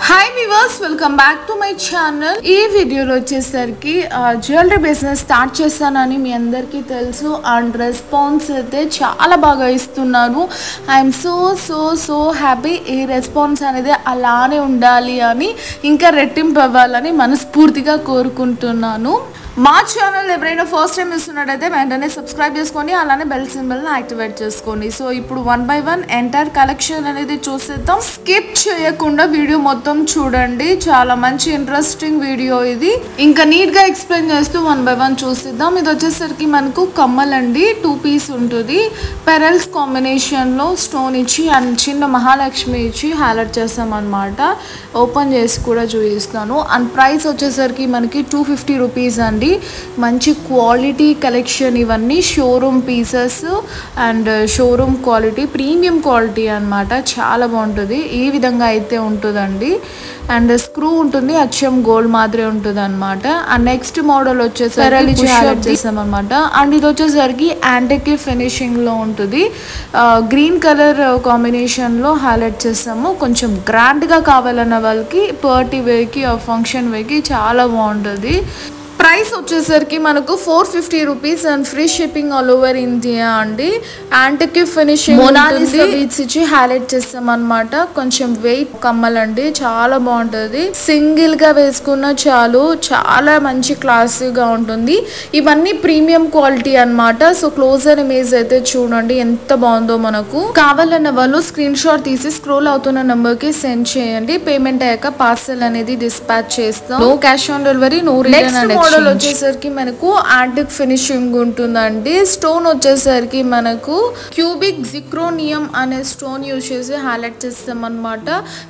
Hi viewers, welcome back to my channel. ఈ వీడియోలో వచ్చేసరికి జ్యువెలరీ బిజినెస్ స్టార్ట్ చేస్తానని మీ అందరికీ తెలుసు. అండ్ రెస్పాన్స్ అయితే చాలా బాగా ఇస్తున్నారు. I'm so happy. ఈ రెస్పాన్స్ అనేది అలానే ఉండాలి అని, ఇంకా రెట్టింపు అవ్వాలని మనస్ఫూర్తిగా కోరుకుంటున్నాను. మా ఛానల్ ఎవరైనా ఫస్ట్ టైం ఇస్తున్నట్టయితే వెంటనే సబ్స్క్రైబ్ చేసుకోండి, అలానే బెల్ సింబల్ని యాక్టివేట్ చేసుకోండి. సో ఇప్పుడు 1 by 1 ఎంటైర్ కలెక్షన్ అనేది చూసేద్దాం. స్కిప్ చేయకుండా వీడియో మొత్తం చూడండి, చాలా మంచి ఇంట్రెస్టింగ్ వీడియో ఇది. ఇంకా నీట్గా ఎక్స్ప్లెయిన్ చేస్తూ 1 by 1 చూసేద్దాం. ఇది వచ్చేసరికి మనకు కమ్మలండి, 2 piece ఉంటుంది. పెరల్స్ కాంబినేషన్లో స్టోన్ ఇచ్చి అండ్ చిన్న మహాలక్ష్మి ఇచ్చి హైలైట్ చేస్తాం అనమాట. ఓపెన్ చేసి కూడా చూపిస్తాను. అండ్ ప్రైస్ వచ్చేసరికి మనకి 250 రూపీస్ అండి. మంచి క్వాలిటీ కలెక్షన్, ఇవన్నీ showroom pieces and showroom quality, premium quality అనమాట. చాలా బాగుంటుంది. ఈ విధంగా అయితే ఉంటుందండి. అండ్ స్క్రూ ఉంటుంది, అచ్చం గోల్డ్ మాదిరి ఉంటుంది అనమాట. అండ్ నెక్స్ట్ మోడల్ వచ్చేసరికి హైలైట్ చేస్తాం అనమాట. అండ్ ఇది వచ్చేసరికి యాంటిక్ ఫినిషింగ్లో ఉంటుంది. గ్రీన్ కలర్ కాంబినేషన్లో హైలైట్ చేస్తాము. కొంచెం గ్రాండ్గా కావాలన్న వాళ్ళకి పార్టీ వేకి ఫంక్షన్ వేకి చాలా బాగుంటుంది. ప్రైస్ వచ్చేసరికి మనకు 450 rupees and free shipping all over India అండి. యాంటిక్ ఫినిషింగ్ మోనాలిసా బీడ్స్ ఇచ్చి హైలైట్ చేస్తాం అనమాట. కొంచెం వెయిట్ కమ్మలండి, చాలా బాగుంటుంది. సింగిల్ గా వేసుకున్న చాలు, చాలా మంచి క్లాసీగా ఉంటుంది. ఇవన్నీ ప్రీమియం క్వాలిటీ అనమాట. సో క్లోజర్ ఇమేజ్ అయితే చూడండి ఎంత బాగుందో. మనకు కావాలన్న వాళ్ళు స్క్రీన్ షాట్ తీసి స్క్రోల్ అవుతున్న నెంబర్ కి సెండ్ చేయండి. పేమెంట్ అయ్యాక పార్సల్ అనేది డిస్పాచ్ చేస్తాం. No cash on delivery, no return and model వచ్చేసరికి మనకు యాంటిక్ ఫినిషింగ్ ఉంటుందండి. స్టోన్ వచ్చేసరికి మనకు క్యూబిక్ జిక్రోనియం అనే స్టోన్ యూజ్ చేసి హైలైట్ చేస్తాం అనమాట.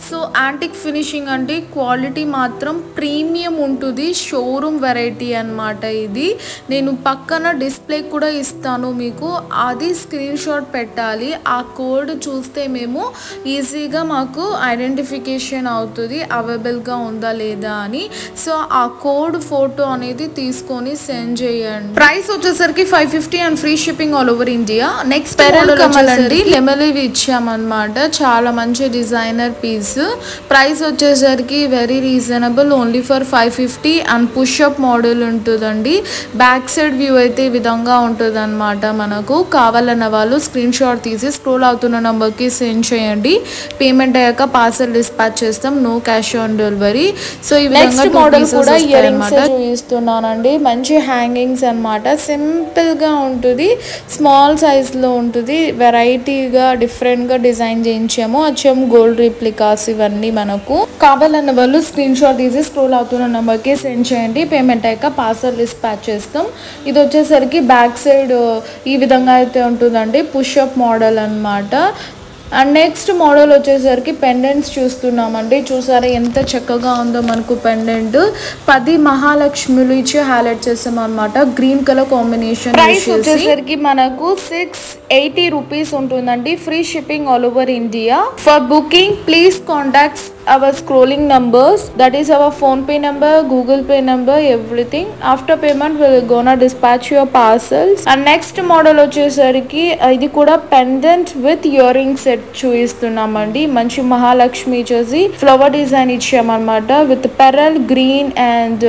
సో యాంటిక్ ఫినిషింగ్ అంటే క్వాలిటీ మాత్రం ప్రీమియం ఉంటుంది. షోరూమ్ వెరైటీ అనమాట. ఇది నేను పక్కన డిస్ప్లే కూడా ఇస్తాను మీకు, అది స్క్రీన్ షాట్ పెట్టాలి. ఆ కోడ్ చూస్తే మేము ఈజీగా మాకు ఐడెంటిఫికేషన్ అవుతుంది అవైలబుల్గా ఉందా లేదా అని. సో ఆ కోడ్ ఫోటో అనేది తీసుకొని సెండ్ చేయండి. ప్రైస్ వచ్చేసరికి 550 and free shipping all over India. Next కమలండి లెమలివ్ ఇచ్చామన్నమాట. చాలా మంచి డిజైనర్ పీస్. ప్రైస్ వచ్చేసరికి very reasonable, only for 550 and push up model ఉంటుందండి. బ్యాక్ సైడ్ వ్యూ అయితే ఈ విధంగా ఉంటుంది అనమాట. మనకు కావాలన్న వాళ్ళు స్క్రీన్ షాట్ తీసి స్క్రోల్ అవుతున్న నంబర్కి సెండ్ చేయండి. పేమెంట్ అయ్యాక పార్సల్ డిస్పాచ్ చేస్తాం. No cash on delivery. So ఈ విధంగా మోడల్ కూడా ఇయర్ రింగ్స్ చూపిస్తున్నానండి. మంచి హ్యాంగింగ్స్ అనమాట. సింపుల్ గా ఉంటుంది, స్మాల్ సైజ్ లో ఉంటుంది. వెరైటీగా డిఫరెంట్ గా డిజైన్ చేయించాము. అచ్చం గోల్డ్ రిప్లికాస్. ఇవన్నీ మనకు కావాలన్న వాళ్ళు స్క్రీన్ షాట్ తీసి స్క్రోల్ అవుతున్న నెంబర్ కి సెండ్ చేయండి. పేమెంట్ అయ్యాక పార్సల్ డిస్పాచ్ చేస్తాం. ఇది వచ్చేసరికి బ్యాక్ సైడ్ ఈ విధంగా అయితే ఉంటుందండి. పుషప్ మోడల్ అనమాట. అండ్ నెక్స్ట్ మోడల్ వచ్చేసరికి పెండెంట్స్ చూస్తున్నామండి. చూసారా ఎంత చక్కగా ఉందో మనకు పెండెంట్. 10 మహాలక్ష్మిలు ఇచ్చి హైలైట్ చేస్తాం అనమాట. Green colour combination. ప్రైస్ వచ్చేసరికి మనకు 680 రూపీస్ ఉంటుందండి. Free shipping all over India. For booking please contact our scrolling numbers, that is our phone pay number, google pay number, everything. After payment we're gonna dispatch your parcels. And next model వచ్చేసరికి ఇది కూడా pendant with earring set చూపిస్తున్నామండి. మంచి మహాలక్ష్మి చేసి flower design ఇచ్చామన్నమాట. With pearl green and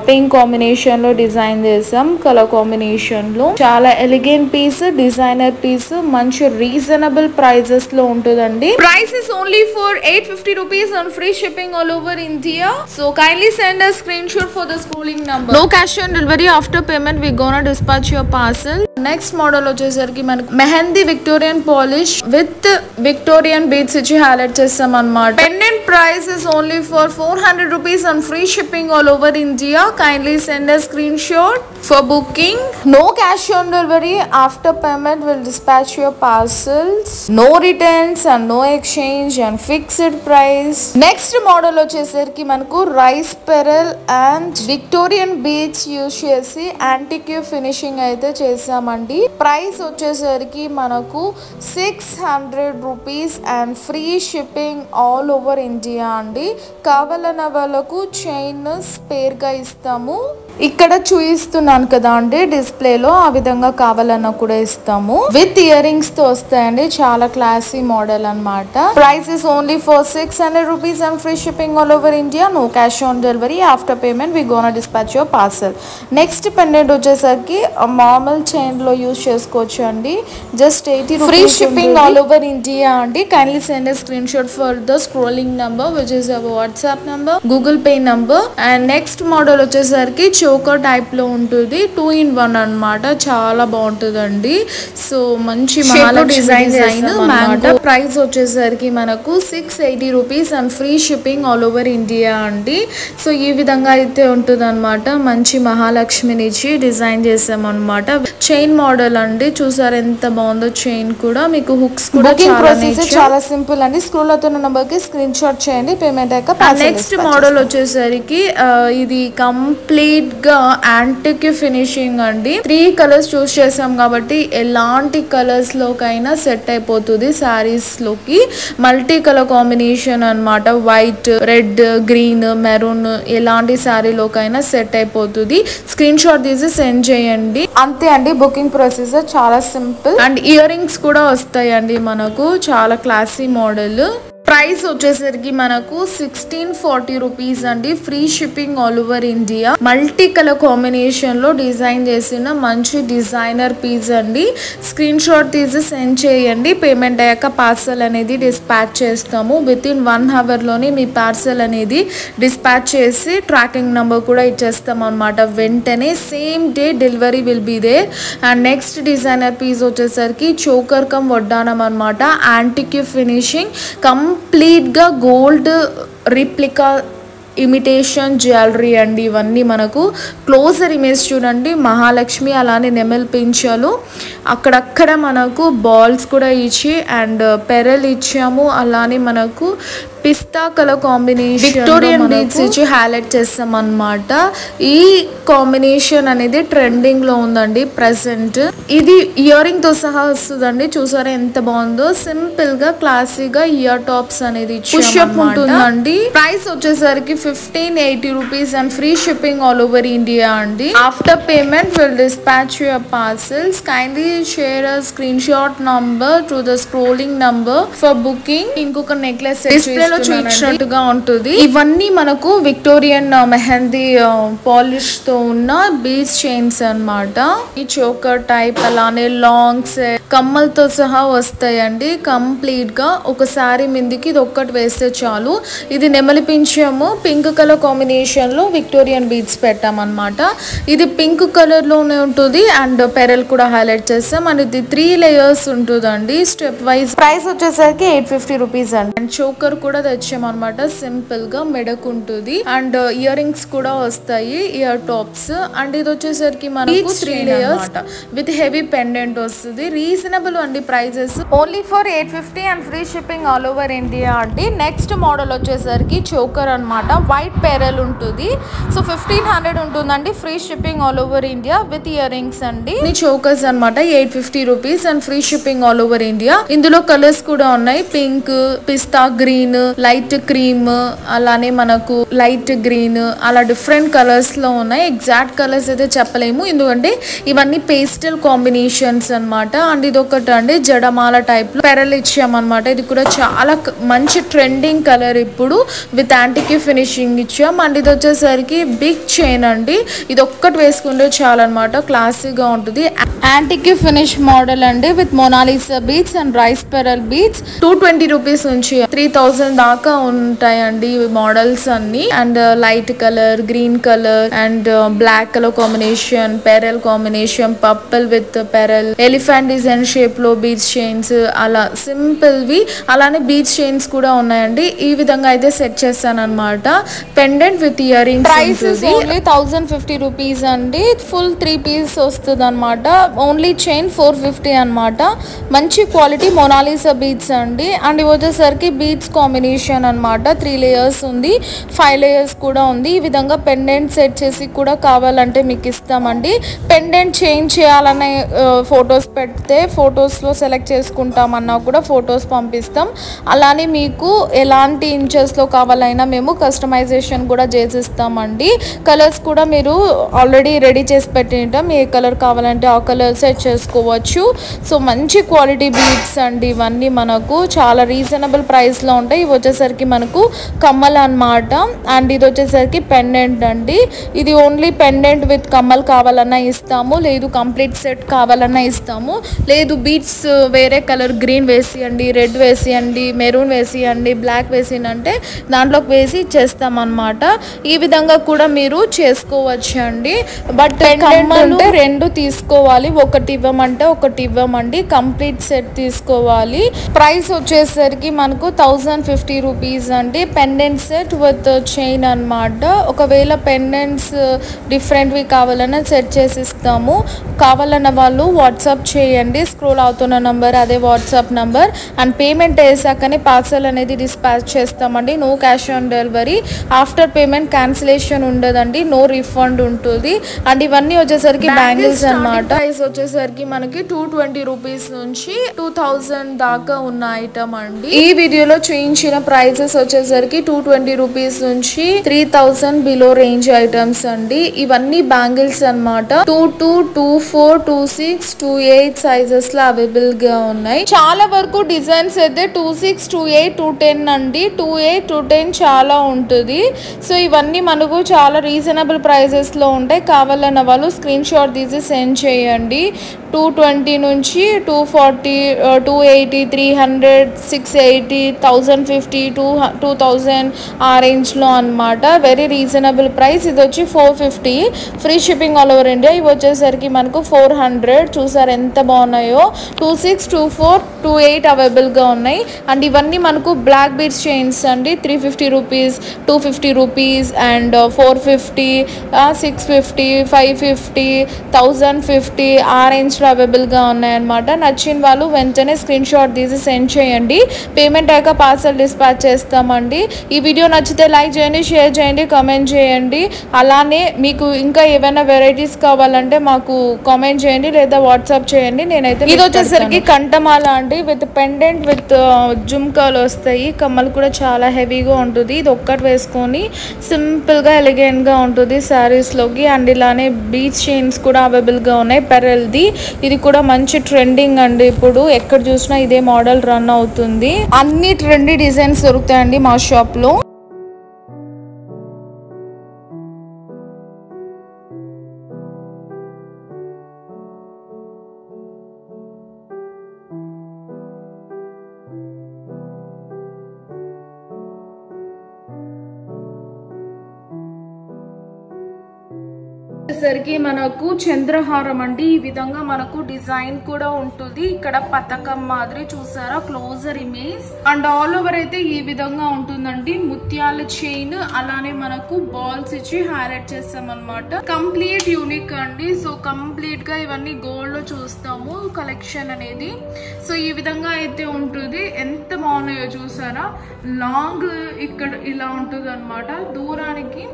pink combination లో design చేసాం. Colour combination లో చాలా ఎలిగెంట్ పీస్, డిజైనర్ పీస్. మంచి రీజనబుల్ ప్రైజెస్ లో ఉంటుందండి. Price is only for 850 rupees on free shipping all over India. So kindly send a screenshot for the scrolling number. No cash on delivery. After payment we gonna dispatch your parcel. Next model వచ్చేసరికి మనకు mehndi Victorian polish with Victorian beads ఇచ్చి highlight చేస్తాం అన్నమాట. Pendant price is only for 400 rupees on free shipping all over India. Kindly send a screenshot for booking. No cash on delivery. After payment we'll dispatch your parcels. No returns and no exchange and fixed price. Next model వచ్చేసరికి మనకు rice pearl and Victorian beads use చేసి antique finishing అయితే చేసామండి. Price వచ్చేసరికి మనకు 600 rupees and free shipping all over India అండి. కావాలన్న వాళ్ళకు చైన్ స్పేర్ గా ఇస్తాము. ఇక్కడ చూపిస్తున్నాను కదా అండి డిస్ప్లేలో, ఆ విధంగా కావాలన్నా కూడా ఇస్తాము. విత్ ఇయర్ రింగ్స్ తో వస్తాయండి, చాలా క్లాసీ మోడల్ అన్నమాట. Price is only for 600 rupees and free shipping all over India. No cash on delivery. After payment we gonna dispatch your parcel. Next pendant వచ్చేసరికి నార్మల్ చైన్ లో use చేసుకోవచ్చు అండి. Just 80 rupees. Free shipping all over India అండి. Kindly send a screen shot for the scrolling number which is our WhatsApp number, Google pay number. And next model వచ్చేసరికి choker type లో ఉంటుంది. 2 in 1 అన్నమాట. చాలా బాగుంటుందండి. So మంచి design mango. Price వచ్చేసరికి మనకు 680 rupees and free shipping all over India అండి. సో ఈ విధంగా అయితే ఉంటుంది అనమాట. మంచి మహాలక్ష్మిని ఇచ్చి డిజైన్ చేసాం అనమాట. చైన్ మోడల్ అండి. చూసారు ఎంత బాగుందో చైన్ కూడా. మీకు హుక్స్ కూడా చాలా సింపుల్ అండి. స్క్రోల్ అవుతున్న నంబర్ కి స్క్రీన్ షాట్ చేయండి. పేమెంట్ అయ్యాక నెక్స్ట్ మోడల్ వచ్చేసరికి ఇది కంప్లీట్ గా యాంటిక్ ఫినిషింగ్ అండి. 3 కలర్స్ చూస్ చేసాం కాబట్టి ఎలాంటి కలర్స్ లోకైనా సెట్ అయిపోతుంది. సారీస్ లోకి మల్టీ కలర్ కాంబినేషన్ అన్నమాట. వైట్, రెడ్, గ్రీన్, మెరూన్ ఎలాంటి సారీలోకైనా సెట్ అయిపోతుంది. స్క్రీన్ షాట్ తీసి సెండ్ చేయండి. అంతే అండి. బుకింగ్ ప్రొసీజర్ చాలా సింపుల్. అండ్ ఇయర్ రింగ్స్ కూడా వస్తాయండి మనకు. చాలా క్లాసీ మోడల్. ప్రైస్ వచ్చేసరికి మనకు 1640 రూపీస్ అండి. Free shipping all over India. Multi colour combination లో డిజైన్ చేసిన మంచి డిజైనర్ పీస్ అండి. స్క్రీన్ షాట్ తీసి సెండ్ చేయండి. పేమెంట్ అయ్యాక పార్సల్ అనేది డిస్పాచ్ చేస్తాము. విత్ ఇన్ 1 hour లోనే మీ పార్సల్ అనేది డిస్పాచ్ చేసి ట్రాకింగ్ నెంబర్ కూడా ఇచ్చేస్తాం అనమాట. వెంటనే same day delivery will be there. And next designer piece వచ్చేసరికి చోకర్ కమ్ వడ్డానం అనమాట. యాంటిక్ ఫినిషింగ్, కంప్లీట్ గా గోల్డ్ రిప్లికా ఇమిటేషన్ జ్యువెలరీ అండి. ఇవన్నీ మనకు క్లోజర్ ఇమేజ్ చూడండి. మహాలక్ష్మి అలానే నెమల్ పింఛలు, అక్కడక్కడ మనకు బాల్స్ కూడా ఇచ్చి అండ్ పెరల్ ఇచ్చాము. అలానే మనకు పిస్తా కలర్ కాంబినేషన్ విక్టోరియన్ బీడ్స్ ఇచ్చి హైలైట్ చేస్తాం అన్నమాట. ఈ కాంబినేషన్ అనేది ట్రెండింగ్ లో ఉందండి ప్రెసెంట్. ఇది ఇయర్ రింగ్ తో సహా వస్తుందండి. చూసారా ఎంత బాగుందో. సింపుల్ గా క్లాసీగా ఇయర్ టాప్స్ అనేది పుషప్ ఉంటుందండి. ప్రైస్ వచ్చేసరికి 1580 rupees and free shipping all over India అండి. After payment will dispatch your parcels. Kindly share a screen shot number to the scrolling number for booking. ఇంకొక నెక్లెస్ చూపించినట్టుగా ఉంటుంది. ఇవన్నీ మనకు విక్టోరియన్ మెహందీ పాలిష్ తో ఉన్న బీడ్స్ చైన్స్ అన్నమాట. ఈ చోకర్ టైప్ అలానే లాంగ్స్ కమ్మలతో సహా వస్తాయండి. కంప్లీట్ గా ఒకసారి మీదకి ఇది ఒక్కటి వేస్తే చాలు. ఇది నెమలి పింఛము పింక్ కలర్ కాంబినేషన్ లో విక్టోరియన్ బీడ్స్ పెట్టామన్నమాట. ఇది పింక్ కలర్ లోనే ఉంటుంది అండ్ పెరల్ కూడా హైలైట్ చేస్తాం. అండ్ ఇది 3 layers ఉంటుందండి స్టెప్ వైజ్. ప్రైస్ వచ్చేసరికి 850 రూపీస్ అండి. అండ్ చోకర్ కూడా తెచ్చామన్నమాట. సింపుల్ గా మెడకుంటుంది అండ్ ఇయర్ రింగ్స్ కూడా వస్తాయి, ఇయర్ టాప్స్. అండ్ ఇది వచ్చేసరికి మనకు 3 layers విత్ హెవీ పెండెంట్ వస్తుంది. రీజనబుల్ అండి prices. Only for 850 and free shipping all over India అండి. నెక్స్ట్ మోడల్ వచ్చేసరికి చోకర్ అన్నమాట. వైట్ పెరల్ ఉంటుంది. సో 1500 ఉంటుందండి. Free shipping all over India with earrings అండి. చోకర్స్ అన్నమాట 850 rupees and free shipping all over India. ఇందులో colours కూడా ఉన్నాయి. పింక్, పిస్తా గ్రీన్, లైట్ క్రీమ్, అలానే మనకు లైట్ గ్రీన్, అలా డిఫరెంట్ కలర్స్ లో ఉన్నాయి. ఎగ్జాక్ట్ కలర్స్ అయితే చెప్పలేము ఎందుకంటే ఇవన్నీ పేస్టల్ కాంబినేషన్స్ అన్నమాట. అండ్ ఇది ఒకటి అండి జడమాల టైప్ లో పెరల్ ఇచ్చామన్నమాట. ఇది కూడా చాలా మంచి ట్రెండింగ్ కలర్ ఇప్పుడు విత్ యాంటిక్ ఫినిషింగ్ ఇచ్చాం. అండ్ ఇది వచ్చేసరికి బిగ్ చైన్ అండి. ఇది ఒక్కటి వేసుకుంటే చాలా అనమాట. క్లాసీగా ఉంటుంది. యాంటిక్ ఫినిష్ మోడల్ అండి with Mona Lisa beads and rice pearl beads. 220 rupees నుంచి 3000 దాకా ఉంటాయండి మోడల్స్ అన్ని. And light colour, green colour and black colour combination, pearl combination, purple with pearl, elephant design shape లో బీడ్స్ చైన్స్, అలా simple వి. అలానే beads chains కూడా ఉన్నాయండి. ఈ విధంగా అయితే సెట్ చేస్తాను అనమాట. Pendant with ear rings. Price only 1050 rupees అండి. ఫుల్ 3 పీస్ వస్తుంది అనమాట. ఓన్లీ చైన్ 450 అనమాట. మంచి క్వాలిటీ మొనాలిసా బీడ్స్ అండి. అండ్ ఇవి వచ్చేసరికి బీడ్స్ కాంబినేషన్ అనమాట. 3 layers ఉంది, 5 layers కూడా ఉంది. ఈ విధంగా పెండెంట్ సెట్ చేసి కూడా కావాలంటే మీకు ఇస్తామండి. పెండెంట్ చేంజ్ చేయాలనే ఫొటోస్ పెడితే ఫొటోస్లో సెలెక్ట్ చేసుకుంటామన్నా కూడా ఫొటోస్ పంపిస్తాం. అలానే మీకు ఎలాంటి ఇంచెస్లో కావాలైనా మేము కస్టమైజేషన్ కూడా చేసిస్తామండి. కలర్స్ కూడా మీరు ఆల్రెడీ రెడీ చేసి పెట్టింటాం, ఏ కలర్ కావాలంటే ఆ కలర్ సెట్ చేసుకోవచ్చు. సో మంచి క్వాలిటీ బీడ్స్ అండి ఇవన్నీ, మనకు చాలా రీజనబుల్ ప్రైస్లో ఉంటాయి. ఇవి వచ్చేసరికి మనకు కమ్మలు అన్నమాట. అండ్ ఇది వచ్చేసరికి పెండెంట్ అండి. ఇది ఓన్లీ పెండెంట్ విత్ కమ్మలు కావాలన్నా ఇస్తాము, లేదు కంప్లీట్ సెట్ కావాలన్నా ఇస్తాము, లేదు బీడ్స్ వేరే కలర్ గ్రీన్ వేసియండి, రెడ్ వేసియండి, మెరూన్ వేసియండి, బ్లాక్ వేసినంటే దాంట్లోకి వేసి చేస్తామన్నమాట. ఈ విధంగా కూడా మీరు చేసుకోవచ్చు అండి. బట్ కమ్మలు రెండు తీసుకోవాలి, ఒకటి ఇవ్వమంటే ఒకటి ఇవ్వమండి, కంప్లీట్ సెట్ తీసుకోవాలి. ప్రైస్ వచ్చేసరికి మనకు 1050 రూపీస్ అండి. పెండెంట్ సెట్ విత్ చైన్ అన్నమాట. ఒకవేళ పెండెంట్స్ డిఫరెంట్వి కావాలన్నా సెట్ చేసి ఇస్తాము. కావాలన్న వాళ్ళు వాట్సాప్ చేయండి, స్క్రోల్ అవుతున్న నంబర్ అదే వాట్సాప్ నంబర్. అండ్ పేమెంట్ వేసాకనే పార్సల్ అనేది డిస్పాచ్ చేస్తామండి. No cash on delivery. After payment cancellation ఉండదండి, నో రిఫండ్ ఉంటుంది. అండ్ ఇవన్నీ వచ్చేసరికి బ్యాంగిల్స్ అన్నమాట. ప్రైస్ వచ్చేసరికి మనకి 220 రూపీస్ నుంచి 2000 దాకా ఉన్న ఐటమ్ అండి. ఈ వీడియోలో చూయించిన ప్రైజెస్ వచ్చేసరికి 220 రూపీస్ నుంచి 3000 బిలో రేంజ్ ఐటమ్స్ అండి. ఇవన్నీ బ్యాంగిల్స్ అన్నమాట. 22, 24, 26, 28 సైజెస్ లో అవైలబుల్ గా ఉన్నాయి. చాలా వరకు డిజైన్స్ అయితే 26, 28, 210 అండి. 28, 210 చాలా ఉంటుంది. సో ఇవన్నీ మనకు చాలా రీజనబుల్ ప్రైజెస్ లో ఉంటాయి. కావాలన్న వాళ్ళు స్క్రీన్ షాట్ తీసి సెండ్ చేయండి. 220 నుంచి 240, 280, 300, 680, 1050, 2000 ఆ రేంజ్లో అనమాట. Very reasonable price. ఇది వచ్చి 450, free shipping all over India. ఇవి వచ్చేసరికి మనకు 400. చూసారు ఎంత బాగున్నాయో. 26, 24, 28 అవైలబుల్గా ఉన్నాయి. అండ్ ఇవన్నీ మనకు బ్లాక్ బీడ్స్ చైన్స్ అండి. 350 రూపీస్, 250 రూపీస్ అండ్ 450, 650, 550, 1050 ఆ రేంజ్ అవైలబుల్గా ఉన్నాయన్నమాట. నచ్చిన వాళ్ళు వెంటనే స్క్రీన్ షాట్ తీసి సెండ్ చేయండి. పేమెంట్ అయ్యాక పార్సల్ డిస్పాచ్ చేస్తామండి. ఈ వీడియో నచ్చితే లైక్ చేయండి, షేర్ చేయండి, కామెంట్ చేయండి. అలానే మీకు ఇంకా ఏమైనా వెరైటీస్ కావాలంటే మాకు కామెంట్ చేయండి లేదా వాట్సాప్ చేయండి. నేనైతే ఇది వచ్చేసరికి కంటమాల అండి, విత్ పెండెంట్ విత్ జుమ్కాలు వస్తాయి. కమ్మలు కూడా చాలా హెవీగా ఉంటుంది. ఇది ఒక్కటి వేసుకొని సింపుల్గా ఎలిగెంట్గా ఉంటుంది శారీస్లోకి. అండ్ ఇలానే బీచ్ చైన్స్ కూడా అవైలబుల్గా ఉన్నాయి. పెరల్ది ఇది కూడా మంచి ట్రెండింగ్ అండి. ఇప్పుడు ఎక్కడ చూసినా ఇదే మోడల్ రన్ అవుతుంది. అన్ని ట్రెండీ డిజైన్స్ దొరుకుతాయండి మా షాప్లో. సరికి మనకు చంద్రహారం అండి. ఈ విధంగా మనకు డిజైన్ కూడా ఉంటుంది. ఇక్కడ పతకం మాదిరి చూసారా, closer image. And all over అయితే ఈ విధంగా ఉంటుందండి. ముత్యాల చైన్, అలానే మనకు బాల్స్ ఇచ్చి హైలైట్ చేస్తాం అనమాట. కంప్లీట్ యూనిక్ అండి. సో కంప్లీట్ గా ఇవన్నీ గోల్డ్ లో చూస్తాము కలెక్షన్ అనేది. సో ఈ విధంగా అయితే ఉంటుంది. ఎంత బాగున్నాయో చూసారా. లాంగ్ ఇక్కడ ఇలా ఉంటుంది అనమాట దూరానికి.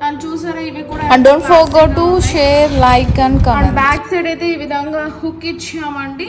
అండ్ చూసారా ఇవి కూడా. And don't forget to share, like and comment. Back side అయితే ఈ విధంగా హుక్ ఇచ్చామండి.